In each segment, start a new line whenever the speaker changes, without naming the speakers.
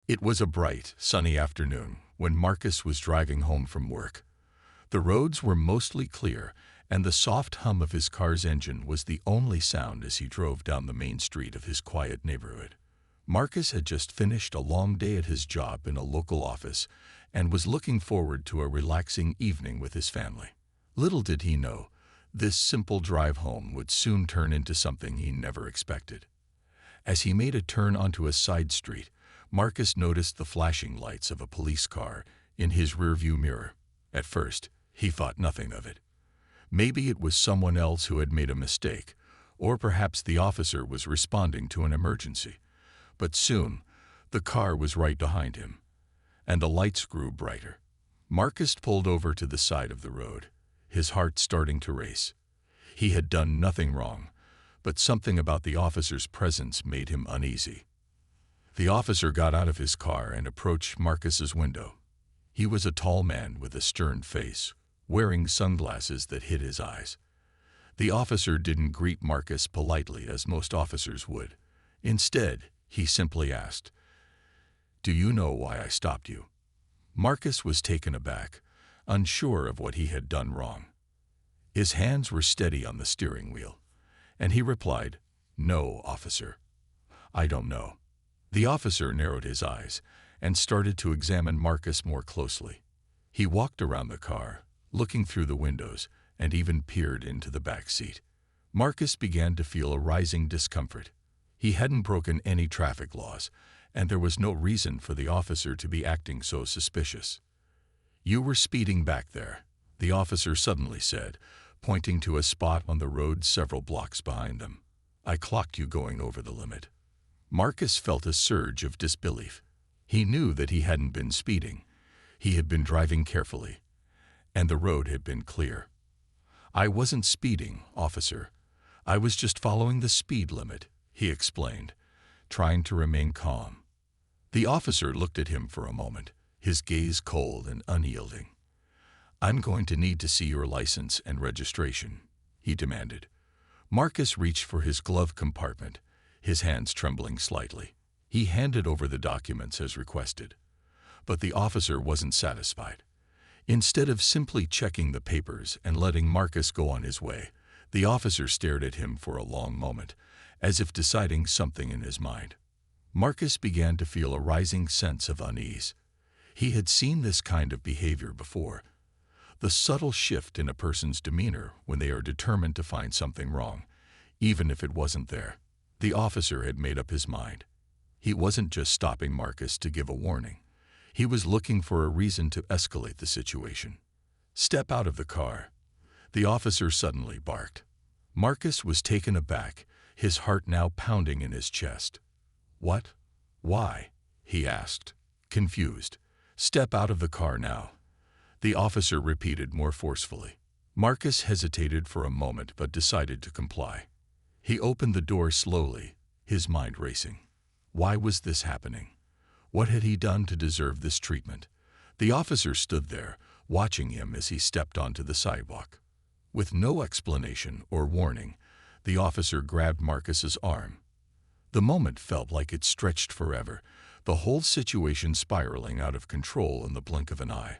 It was a bright, sunny afternoon when Marcus was driving home from work. The roads were mostly clear, and the soft hum of his car's engine was the only sound as he drove down the main street of his quiet neighborhood. Marcus had just finished a long day at his job in a local office and was looking forward to a relaxing evening with his family. Little did he know, this simple drive home would soon turn into something he never expected. As he made a turn onto a side street, Marcus noticed the flashing lights of a police car in his rearview mirror. At first, he thought nothing of it. Maybe it was someone else who had made a mistake, or perhaps the officer was responding to an emergency. But soon, the car was right behind him, and the lights grew brighter. Marcus pulled over to the side of the road, his heart starting to race. He had done nothing wrong, but something about the officer's presence made him uneasy. The officer got out of his car and approached Marcus's window. He was a tall man with a stern face, wearing sunglasses that hid his eyes. The officer didn't greet Marcus politely as most officers would. Instead, he simply asked, "Do you know why I stopped you?" Marcus was taken aback, unsure of what he had done wrong. His hands were steady on the steering wheel, and he replied, "No, officer, I don't know." The officer narrowed his eyes and started to examine Marcus more closely. He walked around the car, looking through the windows, and even peered into the back seat. Marcus began to feel a rising discomfort. He hadn't broken any traffic laws, and there was no reason for the officer to be acting so suspicious. "You were speeding back there," the officer suddenly said, pointing to a spot on the road several blocks behind them. "I clocked you going over the limit." Marcus felt a surge of disbelief. He knew that he hadn't been speeding. He had been driving carefully, and the road had been clear. "I wasn't speeding, officer. I was just following the speed limit," he explained, trying to remain calm. The officer looked at him for a moment, his gaze cold and unyielding. "I'm going to need to see your license and registration," he demanded. Marcus reached for his glove compartment, his hands trembling slightly. He handed over the documents as requested. But the officer wasn't satisfied. Instead of simply checking the papers and letting Marcus go on his way, the officer stared at him for a long moment, as if deciding something in his mind. Marcus began to feel a rising sense of unease. He had seen this kind of behavior before. The subtle shift in a person's demeanor when they are determined to find something wrong, even if it wasn't there. The officer had made up his mind. He wasn't just stopping Marcus to give a warning. He was looking for a reason to escalate the situation. "Step out of the car," the officer suddenly barked. Marcus was taken aback, his heart now pounding in his chest. "What? Why?" he asked, confused. "Step out of the car now," the officer repeated more forcefully. Marcus hesitated for a moment but decided to comply. He opened the door slowly, his mind racing. Why was this happening? What had he done to deserve this treatment? The officer stood there, watching him as he stepped onto the sidewalk. With no explanation or warning, the officer grabbed Marcus's arm. The moment felt like it stretched forever, the whole situation spiraling out of control in the blink of an eye.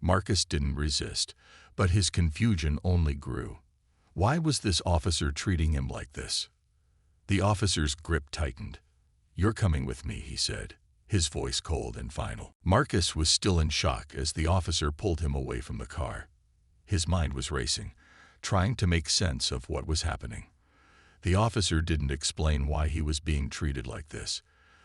Marcus didn't resist, but his confusion only grew. Why was this officer treating him like this? The officer's grip tightened. "You're coming with me," he said, his voice cold and final. Marcus was still in shock as the officer pulled him away from the car. His mind was racing, trying to make sense of what was happening. The officer didn't explain why he was being treated like this.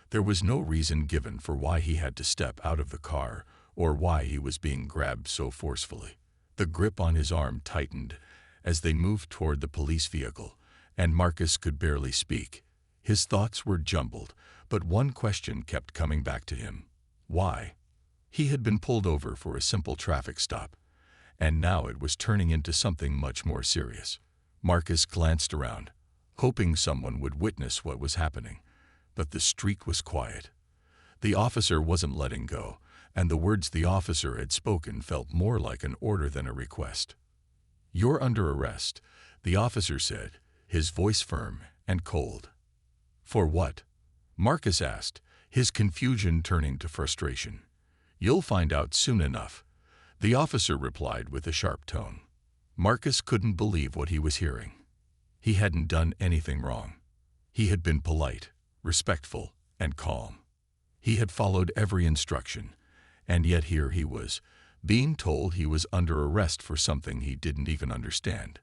There was no reason given for why he had to step out of the car or why he was being grabbed so forcefully. The grip on his arm tightened as they moved toward the police vehicle, and Marcus could barely speak. His thoughts were jumbled, but one question kept coming back to him. Why? He had been pulled over for a simple traffic stop, and now it was turning into something much more serious. Marcus glanced around, hoping someone would witness what was happening, but the street was quiet. The officer wasn't letting go, and the words the officer had spoken felt more like an order than a request. "You're under arrest," the officer said, his voice firm and cold. "For what?" Marcus asked, his confusion turning to frustration. "You'll find out soon enough," the officer replied with a sharp tone. Marcus couldn't believe what he was hearing. He hadn't done anything wrong. He had been polite, respectful, and calm. He had followed every instruction, and yet here he was, being told he was under arrest for something he didn't even understand.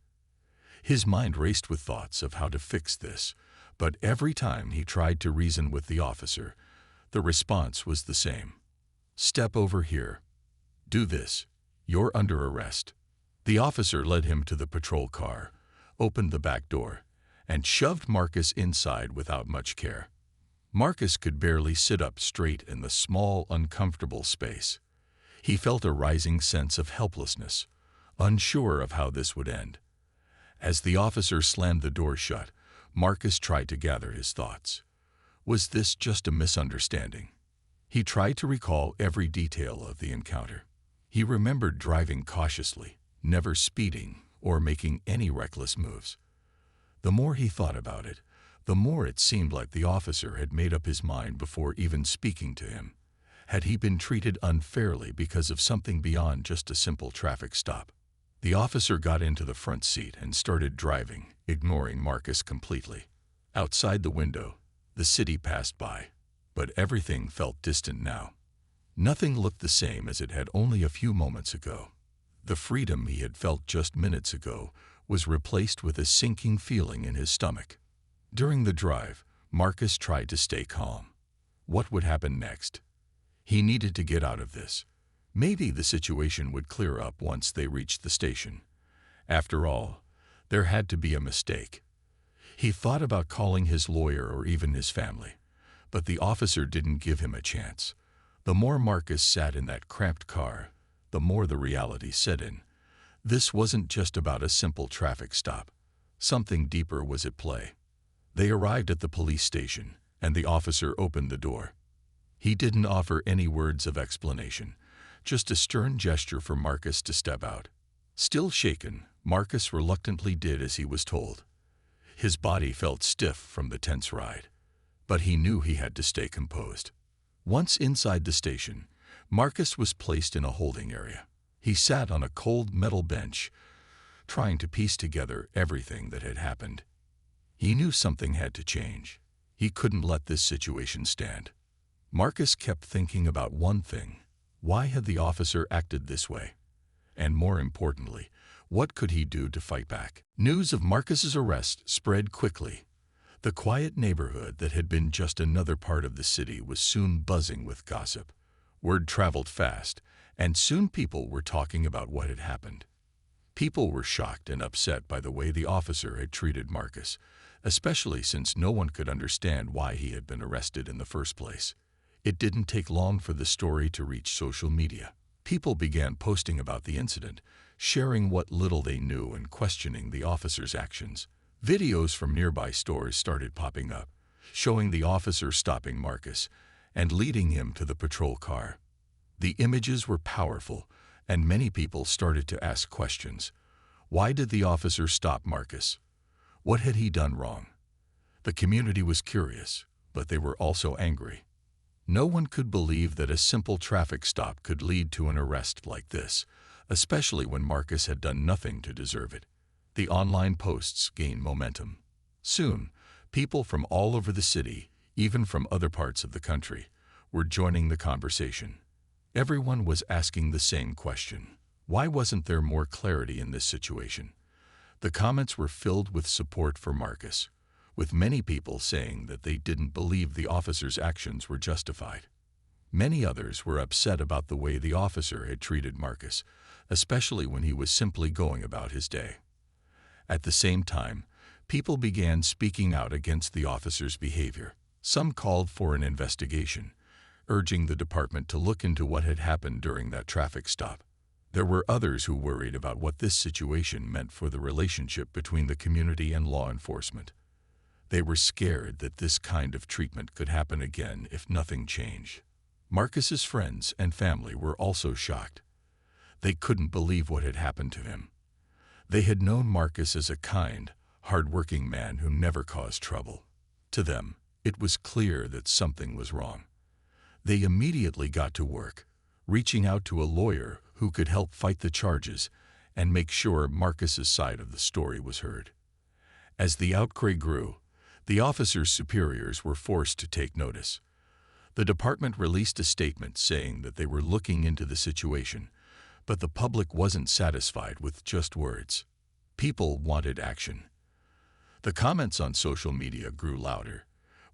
His mind raced with thoughts of how to fix this, but every time he tried to reason with the officer, the response was the same. "Step over here. Do this. You're under arrest." The officer led him to the patrol car, opened the back door, and shoved Marcus inside without much care. Marcus could barely sit up straight in the small, uncomfortable space. He felt a rising sense of helplessness, unsure of how this would end. As the officer slammed the door shut, Marcus tried to gather his thoughts. Was this just a misunderstanding? He tried to recall every detail of the encounter. He remembered driving cautiously, never speeding or making any reckless moves. The more he thought about it, the more it seemed like the officer had made up his mind before even speaking to him. Had he been treated unfairly because of something beyond just a simple traffic stop? The officer got into the front seat and started driving, ignoring Marcus completely. Outside the window, the city passed by, but everything felt distant now. Nothing looked the same as it had only a few moments ago. The freedom he had felt just minutes ago was replaced with a sinking feeling in his stomach. During the drive, Marcus tried to stay calm. What would happen next? He needed to get out of this. Maybe the situation would clear up once they reached the station. After all, there had to be a mistake. He thought about calling his lawyer or even his family, but the officer didn't give him a chance. The more Marcus sat in that cramped car, the more the reality set in. This wasn't just about a simple traffic stop. Something deeper was at play. They arrived at the police station, and the officer opened the door. He didn't offer any words of explanation, just a stern gesture for Marcus to step out. Still shaken, Marcus reluctantly did as he was told. His body felt stiff from the tense ride, but he knew he had to stay composed. Once inside the station, Marcus was placed in a holding area. He sat on a cold metal bench, trying to piece together everything that had happened. He knew something had to change. He couldn't let this situation stand. Marcus kept thinking about one thing. Why had the officer acted this way? And more importantly, what could he do to fight back? News of Marcus's arrest spread quickly. The quiet neighborhood that had been just another part of the city was soon buzzing with gossip. Word traveled fast, and soon people were talking about what had happened. People were shocked and upset by the way the officer had treated Marcus, especially since no one could understand why he had been arrested in the first place. It didn't take long for the story to reach social media. People began posting about the incident, sharing what little they knew and questioning the officer's actions. Videos from nearby stores started popping up, showing the officer stopping Marcus and leading him to the patrol car. The images were powerful, and many people started to ask questions. Why did the officer stop Marcus? What had he done wrong? The community was curious, but they were also angry. No one could believe that a simple traffic stop could lead to an arrest like this, especially when Marcus had done nothing to deserve it. The online posts gained momentum. Soon, people from all over the city, even from other parts of the country, were joining the conversation. Everyone was asking the same question. Why wasn't there more clarity in this situation? The comments were filled with support for Marcus, with many people saying that they didn't believe the officer's actions were justified. Many others were upset about the way the officer had treated Marcus, especially when he was simply going about his day. At the same time, people began speaking out against the officer's behavior. Some called for an investigation, urging the department to look into what had happened during that traffic stop. There were others who worried about what this situation meant for the relationship between the community and law enforcement. They were scared that this kind of treatment could happen again if nothing changed. Marcus's friends and family were also shocked. They couldn't believe what had happened to him. They had known Marcus as a kind, hard-working man who never caused trouble. To them, it was clear that something was wrong. They immediately got to work, reaching out to a lawyer who could help fight the charges and make sure Marcus's side of the story was heard. As the outcry grew, the officer's superiors were forced to take notice. The department released a statement saying that they were looking into the situation, but the public wasn't satisfied with just words. People wanted action. The comments on social media grew louder,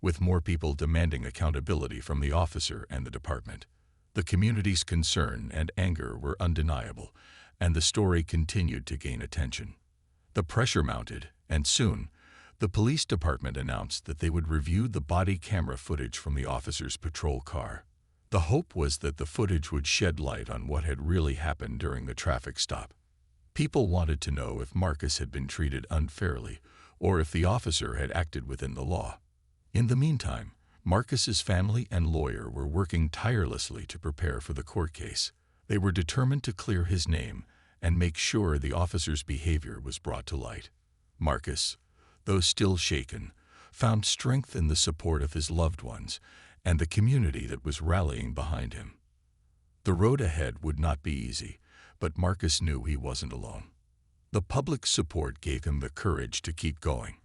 with more people demanding accountability from the officer and the department. The community's concern and anger were undeniable, and the story continued to gain attention. The pressure mounted, and soon, the police department announced that they would review the body camera footage from the officer's patrol car. The hope was that the footage would shed light on what had really happened during the traffic stop. People wanted to know if Marcus had been treated unfairly or if the officer had acted within the law. In the meantime, Marcus's family and lawyer were working tirelessly to prepare for the court case. They were determined to clear his name and make sure the officer's behavior was brought to light. Marcus, though still shaken, found strength in the support of his loved ones and the community that was rallying behind him. The road ahead would not be easy, but Marcus knew he wasn't alone. The public's support gave him the courage to keep going.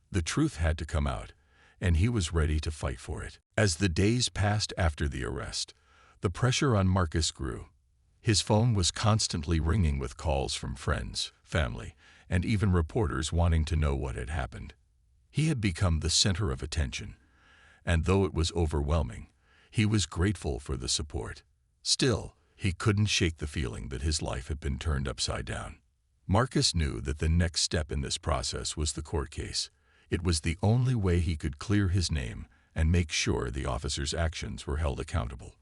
The truth had to come out, and he was ready to fight for it. As the days passed after the arrest, the pressure on Marcus grew. His phone was constantly ringing with calls from friends, family, and even reporters wanting to know what had happened. He had become the center of attention, and though it was overwhelming, he was grateful for the support. Still, he couldn't shake the feeling that his life had been turned upside down. Marcus knew that the next step in this process was the court case. It was the only way he could clear his name and make sure the officer's actions were held accountable.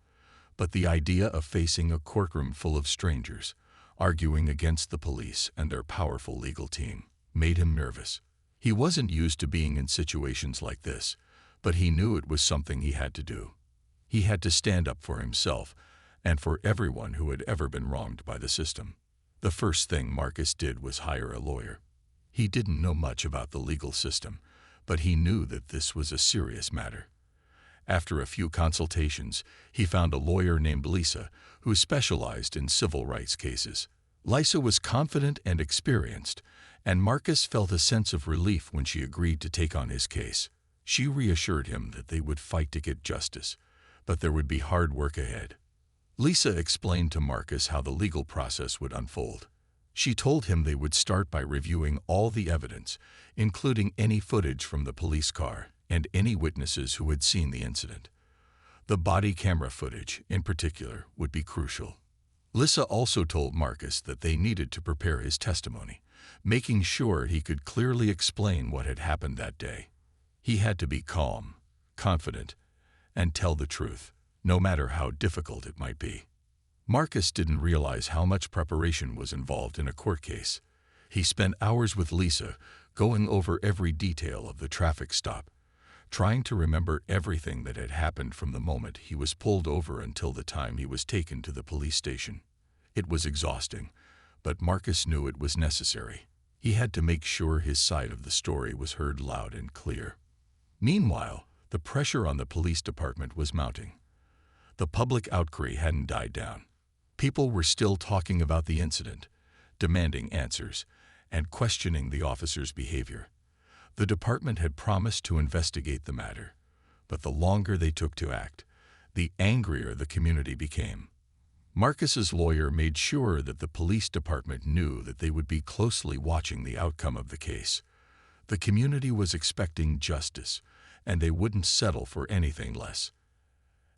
But the idea of facing a courtroom full of strangers, arguing against the police and their powerful legal team, made him nervous. He wasn't used to being in situations like this, but he knew it was something he had to do. He had to stand up for himself and for everyone who had ever been wronged by the system. The first thing Marcus did was hire a lawyer. He didn't know much about the legal system, but he knew that this was a serious matter. After a few consultations, he found a lawyer named Lisa who specialized in civil rights cases. Lisa was confident and experienced, and Marcus felt a sense of relief when she agreed to take on his case. She reassured him that they would fight to get justice, but there would be hard work ahead. Lisa explained to Marcus how the legal process would unfold. She told him they would start by reviewing all the evidence, including any footage from the police car and any witnesses who had seen the incident. The body camera footage, in particular, would be crucial. Lisa also told Marcus that they needed to prepare his testimony, making sure he could clearly explain what had happened that day. He had to be calm, confident, and tell the truth, no matter how difficult it might be. Marcus didn't realize how much preparation was involved in a court case. He spent hours with Lisa, going over every detail of the traffic stop, trying to remember everything that had happened from the moment he was pulled over until the time he was taken to the police station. It was exhausting, but Marcus knew it was necessary. He had to make sure his side of the story was heard loud and clear. Meanwhile, the pressure on the police department was mounting. The public outcry hadn't died down. People were still talking about the incident, demanding answers, and questioning the officer's behavior. The department had promised to investigate the matter, but the longer they took to act, the angrier the community became. Marcus's lawyer made sure that the police department knew that they would be closely watching the outcome of the case. The community was expecting justice, and they wouldn't settle for anything less.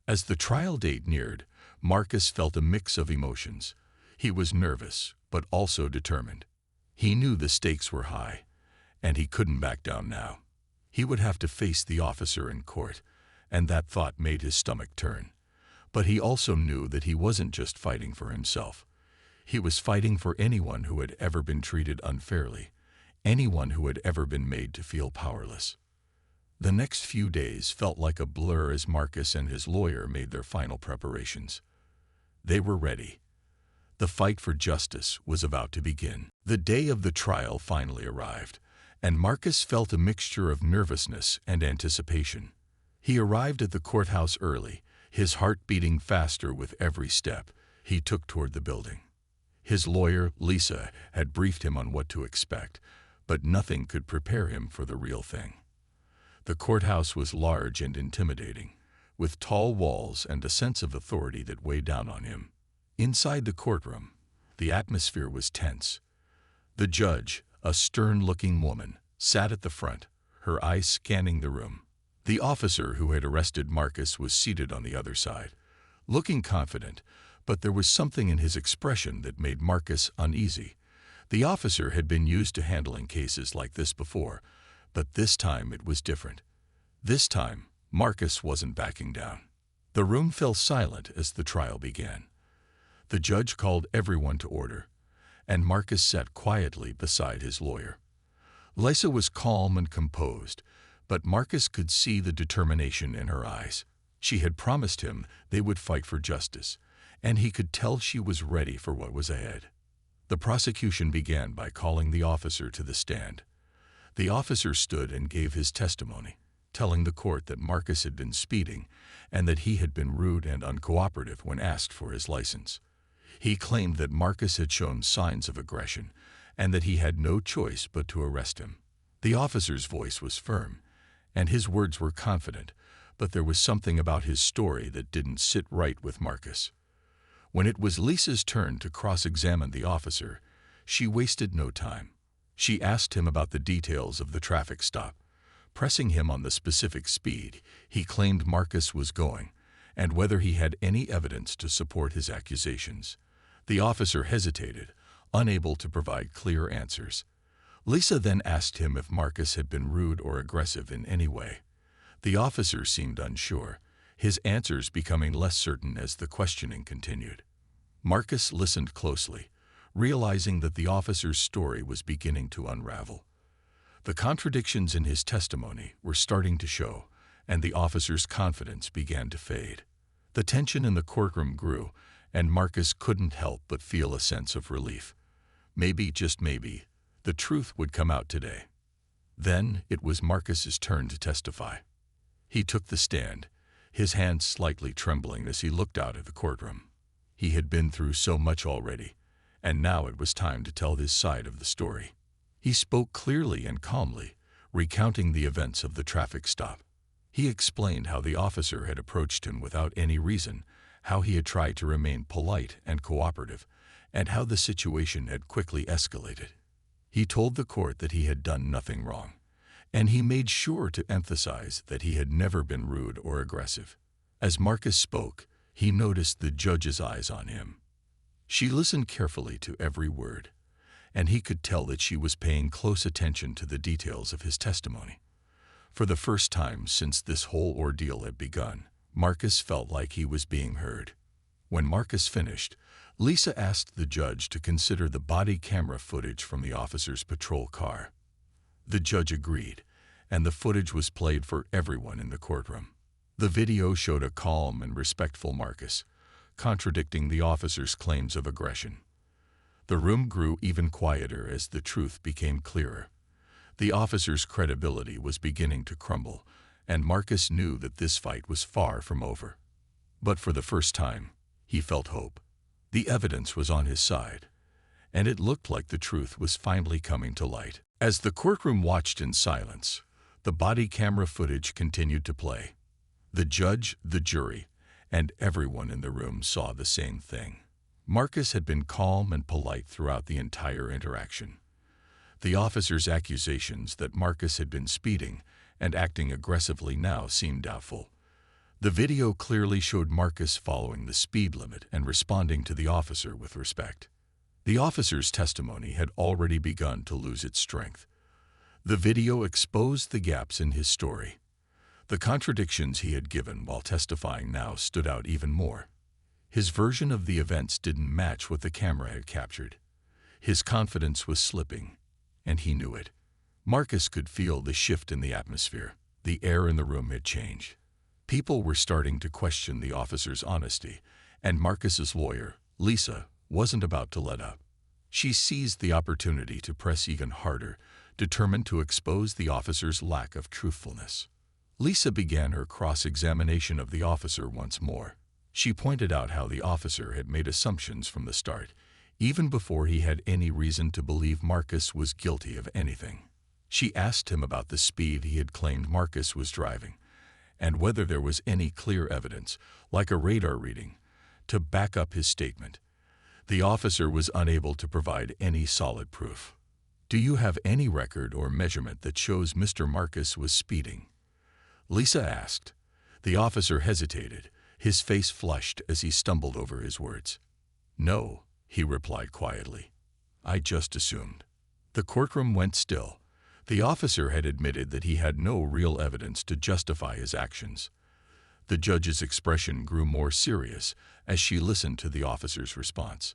As the trial date neared, Marcus felt a mix of emotions. He was nervous, but also determined. He knew the stakes were high, and he couldn't back down now. He would have to face the officer in court, and that thought made his stomach turn. But he also knew that he wasn't just fighting for himself. He was fighting for anyone who had ever been treated unfairly, anyone who had ever been made to feel powerless. The next few days felt like a blur as Marcus and his lawyer made their final preparations. They were ready. The fight for justice was about to begin. The day of the trial finally arrived, and Marcus felt a mixture of nervousness and anticipation. He arrived at the courthouse early, His heart beating faster with every step he took toward the building. His lawyer, Lisa, had briefed him on what to expect, but nothing could prepare him for the real thing. The courthouse was large and intimidating, with tall walls and a sense of authority that weighed down on him. Inside the courtroom, the atmosphere was tense. The judge, a stern-looking woman, sat at the front, her eyes scanning the room. The officer who had arrested Marcus was seated on the other side, looking confident, but there was something in his expression that made Marcus uneasy. The officer had been used to handling cases like this before, but this time it was different. This time, Marcus wasn't backing down. The room fell silent as the trial began. The judge called everyone to order, and Marcus sat quietly beside his lawyer. Lisa was calm and composed, but Marcus could see the determination in her eyes. She had promised him they would fight for justice, and he could tell she was ready for what was ahead. The prosecution began by calling the officer to the stand. The officer stood and gave his testimony, telling the court that Marcus had been speeding and that he had been rude and uncooperative when asked for his license. He claimed that Marcus had shown signs of aggression and that he had no choice but to arrest him. The officer's voice was firm, and his words were confident, but there was something about his story that didn't sit right with Marcus. When it was Lisa's turn to cross-examine the officer, she wasted no time. She asked him about the details of the traffic stop, pressing him on the specific speed he claimed Marcus was going, and whether he had any evidence to support his accusations. The officer hesitated, unable to provide clear answers. Lisa then asked him if Marcus had been rude or aggressive in any way. The officer seemed unsure, his answers becoming less certain as the questioning continued. Marcus listened closely, realizing that the officer's story was beginning to unravel. The contradictions in his testimony were starting to show, and the officer's confidence began to fade. The tension in the courtroom grew, and Marcus couldn't help but feel a sense of relief. Maybe, just maybe, the truth would come out today. Then it was Marcus's turn to testify. He took the stand, his hands slightly trembling as he looked out at the courtroom. He had been through so much already, and now it was time to tell his side of the story. He spoke clearly and calmly, recounting the events of the traffic stop. He explained how the officer had approached him without any reason, how he had tried to remain polite and cooperative, and how the situation had quickly escalated. He told the court that he had done nothing wrong, and he made sure to emphasize that he had never been rude or aggressive. As Marcus spoke, he noticed the judge's eyes on him. She listened carefully to every word, and he could tell that she was paying close attention to the details of his testimony. For the first time since this whole ordeal had begun, Marcus felt like he was being heard. When Marcus finished, Lisa asked the judge to consider the body camera footage from the officer's patrol car. The judge agreed, and the footage was played for everyone in the courtroom. The video showed a calm and respectful Marcus, contradicting the officer's claims of aggression. The room grew even quieter as the truth became clearer. The officer's credibility was beginning to crumble, and Marcus knew that this fight was far from over. But for the first time, he felt hope. The evidence was on his side, and it looked like the truth was finally coming to light. As the courtroom watched in silence, the body camera footage continued to play. The judge, the jury, and everyone in the room saw the same thing. Marcus had been calm and polite throughout the entire interaction. The officer's accusations that Marcus had been speeding and acting aggressively now seemed doubtful. The video clearly showed Marcus following the speed limit and responding to the officer with respect. The officer's testimony had already begun to lose its strength. The video exposed the gaps in his story. The contradictions he had given while testifying now stood out even more. His version of the events didn't match what the camera had captured. His confidence was slipping, and he knew it. Marcus could feel the shift in the atmosphere. The air in the room had changed. People were starting to question the officer's honesty, and Marcus's lawyer, Lisa, wasn't about to let up. She seized the opportunity to press even harder, determined to expose the officer's lack of truthfulness. Lisa began her cross-examination of the officer once more. She pointed out how the officer had made assumptions from the start, even before he had any reason to believe Marcus was guilty of anything. She asked him about the speed he had claimed Marcus was driving, and whether there was any clear evidence, like a radar reading, to back up his statement. The officer was unable to provide any solid proof. "Do you have any record or measurement that shows Mr. Marcus was speeding?" Lisa asked. The officer hesitated, his face flushed as he stumbled over his words. "No," he replied quietly. "I just assumed." The courtroom went still. The officer had admitted that he had no real evidence to justify his actions. The judge's expression grew more serious as she listened to the officer's response.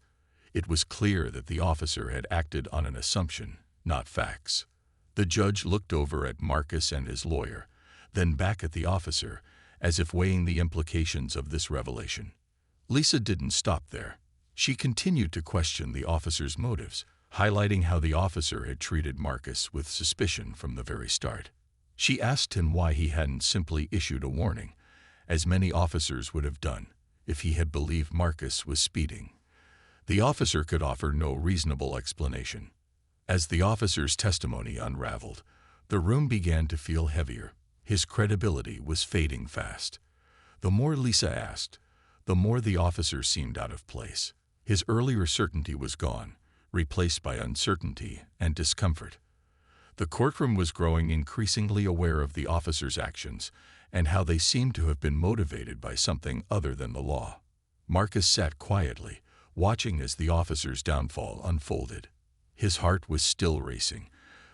It was clear that the officer had acted on an assumption, not facts. The judge looked over at Marcus and his lawyer, then back at the officer, as if weighing the implications of this revelation. Lisa didn't stop there. She continued to question the officer's motives, highlighting how the officer had treated Marcus with suspicion from the very start. She asked him why he hadn't simply issued a warning, as many officers would have done if he had believed Marcus was speeding. The officer could offer no reasonable explanation. As the officer's testimony unraveled, the room began to feel heavier. His credibility was fading fast. The more Lisa asked, the more the officer seemed out of place. His earlier certainty was gone, replaced by uncertainty and discomfort. The courtroom was growing increasingly aware of the officer's actions and how they seemed to have been motivated by something other than the law. Marcus sat quietly, watching as the officer's downfall unfolded. His heart was still racing,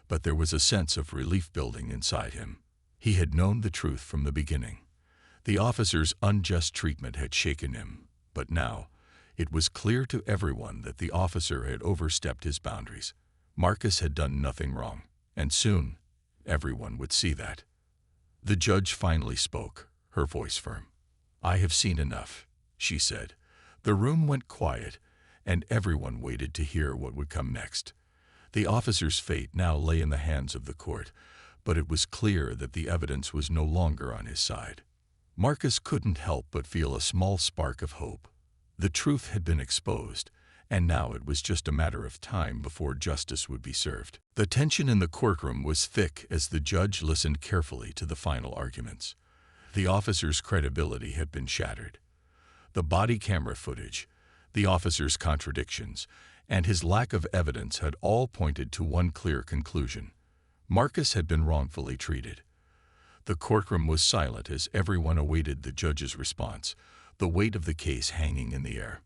but there was a sense of relief building inside him. He had known the truth from the beginning. The officer's unjust treatment had shaken him, but now it was clear to everyone that the officer had overstepped his boundaries. Marcus had done nothing wrong, and soon everyone would see that. The judge finally spoke, her voice firm. "I have seen enough," she said. The room went quiet, and everyone waited to hear what would come next. The officer's fate now lay in the hands of the court, but it was clear that the evidence was no longer on his side. Marcus couldn't help but feel a small spark of hope. The truth had been exposed, and now it was just a matter of time before justice would be served. The tension in the courtroom was thick as the judge listened carefully to the final arguments. The officer's credibility had been shattered. The body camera footage, the officer's contradictions, and his lack of evidence had all pointed to one clear conclusion. Marcus had been wrongfully treated. The courtroom was silent as everyone awaited the judge's response, the weight of the case hanging in the air.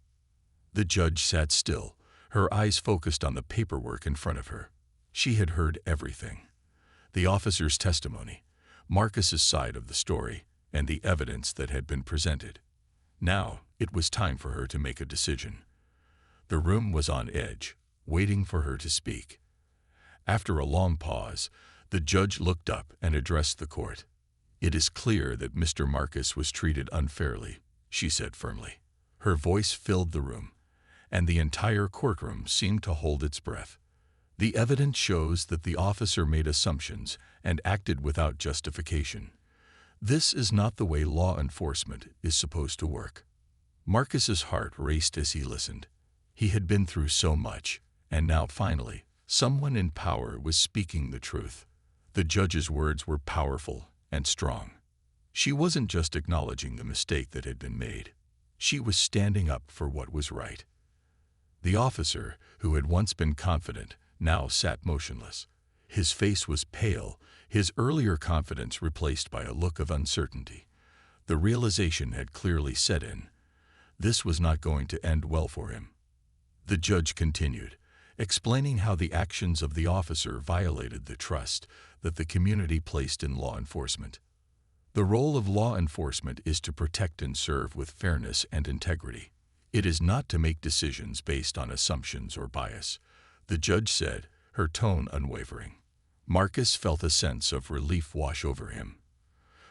The judge sat still, her eyes focused on the paperwork in front of her. She had heard everything. The officer's testimony, Marcus's side of the story, and the evidence that had been presented. Now it was time for her to make a decision. The room was on edge, waiting for her to speak. After a long pause, the judge looked up and addressed the court. "It is clear that Mr. Marcus was treated unfairly," she said firmly. Her voice filled the room, and the entire courtroom seemed to hold its breath. "The evidence shows that the officer made assumptions and acted without justification. This is not the way law enforcement is supposed to work." Marcus's heart raced as he listened. He had been through so much, and now finally, someone in power was speaking the truth. The judge's words were powerful and strong. She wasn't just acknowledging the mistake that had been made. She was standing up for what was right. The officer, who had once been confident, now sat motionless. His face was pale, his earlier confidence replaced by a look of uncertainty. The realization had clearly set in. This was not going to end well for him. The judge continued, explaining how the actions of the officer violated the trust that the community placed in law enforcement. The role of law enforcement is to protect and serve with fairness and integrity. It is not to make decisions based on assumptions or bias, the judge said, her tone unwavering. Marcus felt a sense of relief wash over him.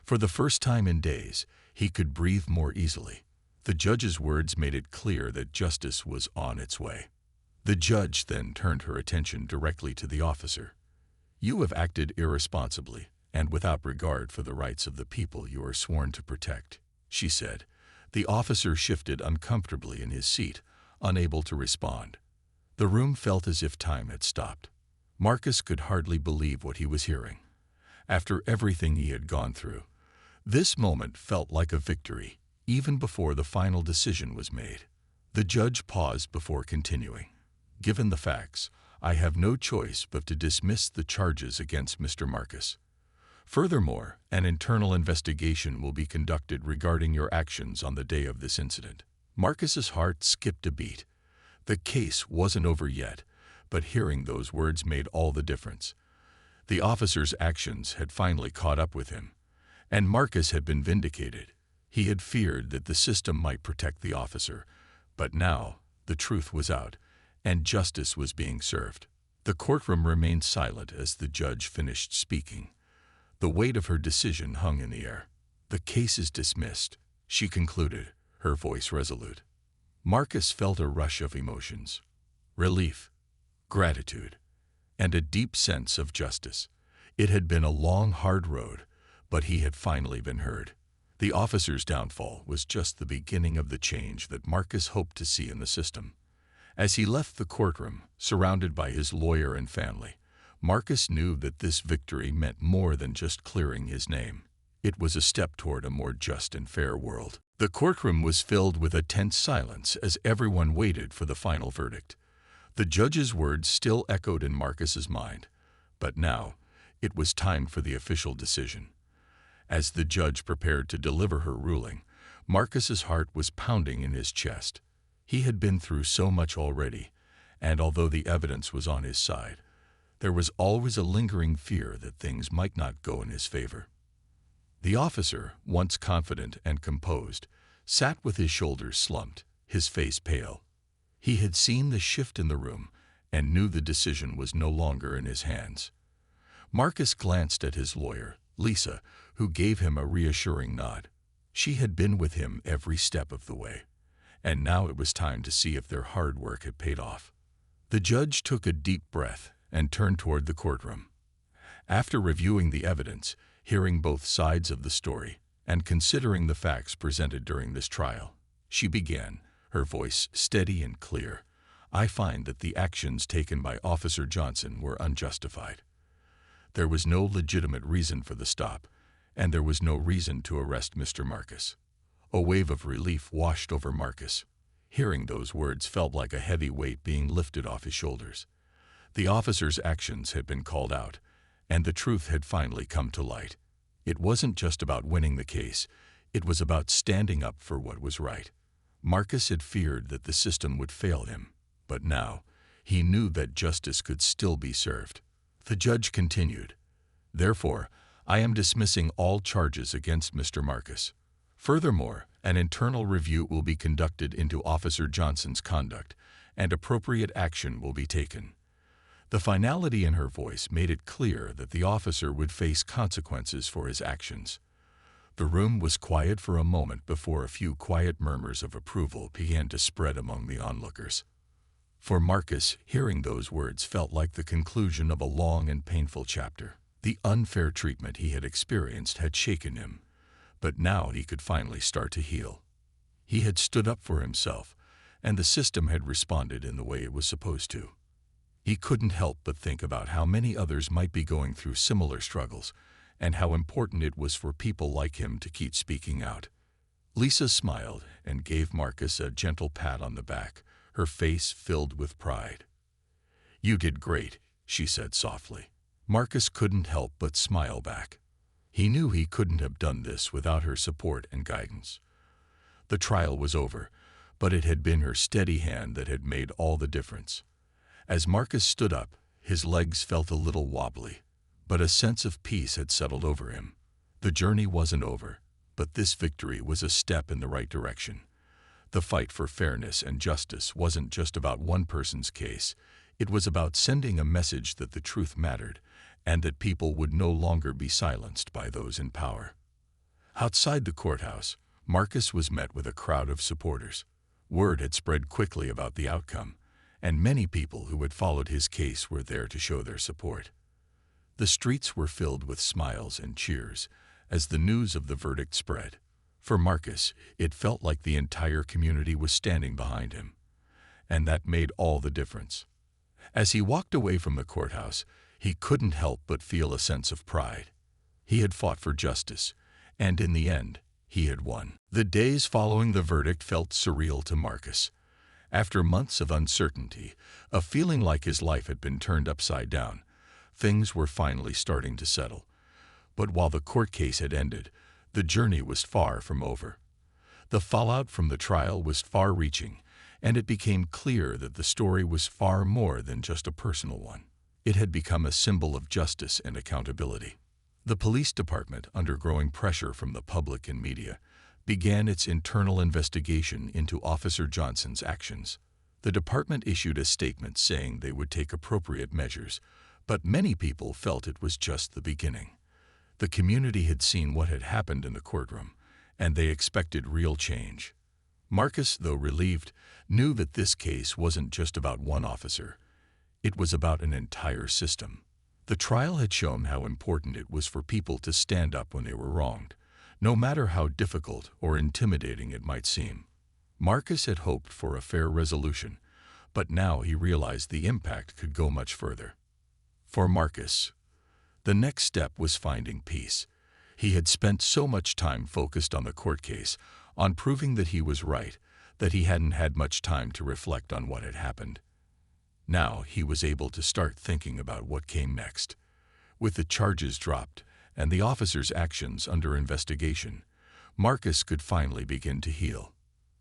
For the first time in days, he could breathe more easily. The judge's words made it clear that justice was on its way. The judge then turned her attention directly to the officer. "You have acted irresponsibly, and without regard for the rights of the people you are sworn to protect," she said. The officer shifted uncomfortably in his seat, unable to respond. The room felt as if time had stopped. Marcus could hardly believe what he was hearing. After everything he had gone through, this moment felt like a victory, even before the final decision was made. The judge paused before continuing. "Given the facts, I have no choice but to dismiss the charges against Mr. Marcus. Furthermore, an internal investigation will be conducted regarding your actions on the day of this incident." Marcus's heart skipped a beat. The case wasn't over yet, but hearing those words made all the difference. The officer's actions had finally caught up with him, and Marcus had been vindicated. He had feared that the system might protect the officer, but now the truth was out, and justice was being served. The courtroom remained silent as the judge finished speaking. The weight of her decision hung in the air. "The case is dismissed," she concluded, her voice resolute. Marcus felt a rush of emotions: relief, gratitude, and a deep sense of justice. It had been a long, hard road, but he had finally been heard. The officer's downfall was just the beginning of the change that Marcus hoped to see in the system. As he left the courtroom, surrounded by his lawyer and family, Marcus knew that this victory meant more than just clearing his name. It was a step toward a more just and fair world. The courtroom was filled with a tense silence as everyone waited for the final verdict. The judge's words still echoed in Marcus's mind, but now it was time for the official decision. As the judge prepared to deliver her ruling, Marcus's heart was pounding in his chest. He had been through so much already, and although the evidence was on his side, there was always a lingering fear that things might not go in his favor. The officer, once confident and composed, sat with his shoulders slumped, his face pale. He had seen the shift in the room and knew the decision was no longer in his hands. Marcus glanced at his lawyer, Lisa, who gave him a reassuring nod. She had been with him every step of the way, and now it was time to see if their hard work had paid off. The judge took a deep breath and turned toward the courtroom. After reviewing the evidence, hearing both sides of the story, and considering the facts presented during this trial, she began, her voice steady and clear. "I find that the actions taken by Officer Johnson were unjustified. There was no legitimate reason for the stop, and there was no reason to arrest Mr. Marcus." A wave of relief washed over Marcus. Hearing those words felt like a heavy weight being lifted off his shoulders. The officer's actions had been called out, and the truth had finally come to light. It wasn't just about winning the case, it was about standing up for what was right. Marcus had feared that the system would fail him, but now he knew that justice could still be served. The judge continued, "Therefore, I am dismissing all charges against Mr. Marcus. Furthermore, an internal review will be conducted into Officer Johnson's conduct, and appropriate action will be taken." The finality in her voice made it clear that the officer would face consequences for his actions. The room was quiet for a moment before a few quiet murmurs of approval began to spread among the onlookers. For Marcus, hearing those words felt like the conclusion of a long and painful chapter. The unfair treatment he had experienced had shaken him, but now he could finally start to heal. He had stood up for himself, and the system had responded in the way it was supposed to. He couldn't help but think about how many others might be going through similar struggles, and how important it was for people like him to keep speaking out. Lisa smiled and gave Marcus a gentle pat on the back, her face filled with pride. "You did great," she said softly. Marcus couldn't help but smile back. He knew he couldn't have done this without her support and guidance. The trial was over, but it had been her steady hand that had made all the difference. As Marcus stood up, his legs felt a little wobbly, but a sense of peace had settled over him. The journey wasn't over, but this victory was a step in the right direction. The fight for fairness and justice wasn't just about one person's case. It was about sending a message that the truth mattered, and that people would no longer be silenced by those in power. Outside the courthouse, Marcus was met with a crowd of supporters. Word had spread quickly about the outcome, and many people who had followed his case were there to show their support. The streets were filled with smiles and cheers as the news of the verdict spread. For Marcus, it felt like the entire community was standing behind him, and that made all the difference. As he walked away from the courthouse, he couldn't help but feel a sense of pride. He had fought for justice, and in the end, he had won. The days following the verdict felt surreal to Marcus. After months of uncertainty, a feeling like his life had been turned upside down, things were finally starting to settle. But while the court case had ended, the journey was far from over. The fallout from the trial was far-reaching, and it became clear that the story was far more than just a personal one. It had become a symbol of justice and accountability. The police department, under growing pressure from the public and media, began its internal investigation into Officer Johnson's actions. The department issued a statement saying they would take appropriate measures, but many people felt it was just the beginning. The community had seen what had happened in the courtroom, and they expected real change. Marcus, though relieved, knew that this case wasn't just about one officer. It was about an entire system. The trial had shown how important it was for people to stand up when they were wronged, no matter how difficult or intimidating it might seem. Marcus had hoped for a fair resolution, but now he realized the impact could go much further. For Marcus, the next step was finding peace. He had spent so much time focused on the court case, on proving that he was right, that he hadn't had much time to reflect on what had happened. Now he was able to start thinking about what came next. With the charges dropped and the officer's actions under investigation, Marcus could finally begin to heal.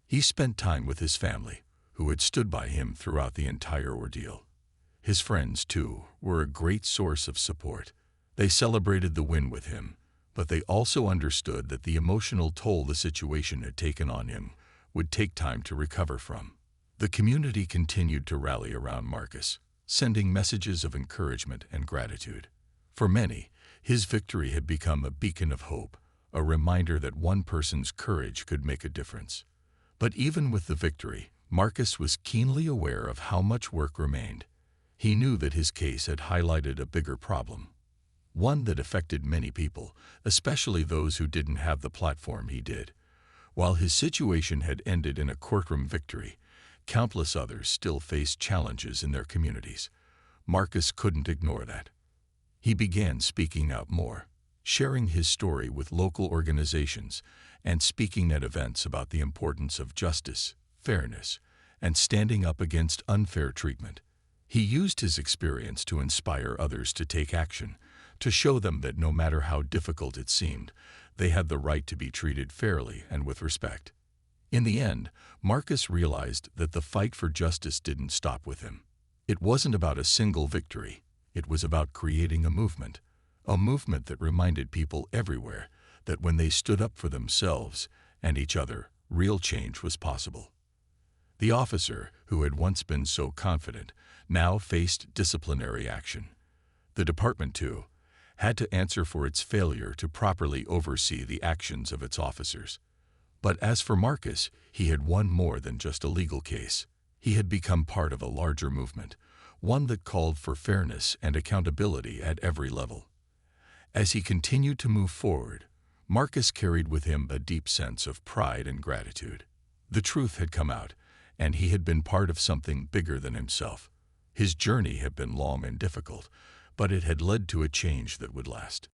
He spent time with his family, who had stood by him throughout the entire ordeal. His friends, too, were a great source of support. They celebrated the win with him, but they also understood that the emotional toll the situation had taken on him would take time to recover from. The community continued to rally around Marcus, sending messages of encouragement and gratitude. For many, his victory had become a beacon of hope, a reminder that one person's courage could make a difference. But even with the victory, Marcus was keenly aware of how much work remained. He knew that his case had highlighted a bigger problem, one that affected many people, especially those who didn't have the platform he did. While his situation had ended in a courtroom victory, countless others still faced challenges in their communities. Marcus couldn't ignore that. He began speaking out more, sharing his story with local organizations and speaking at events about the importance of justice, fairness, and standing up against unfair treatment. He used his experience to inspire others to take action, to show them that no matter how difficult it seemed, they had the right to be treated fairly and with respect. In the end, Marcus realized that the fight for justice didn't stop with him. It wasn't about a single victory. It was about creating a movement that reminded people everywhere that when they stood up for themselves and each other, real change was possible. The officer, who had once been so confident, now faced disciplinary action. The department, too, had to answer for its failure to properly oversee the actions of its officers. But as for Marcus, he had won more than just a legal case. He had become part of a larger movement, one that called for fairness and accountability at every level. As he continued to move forward, Marcus carried with him a deep sense of pride and gratitude. The truth had come out, and he had been part of something bigger than himself. His journey had been long and difficult, but it had led to a change that would last.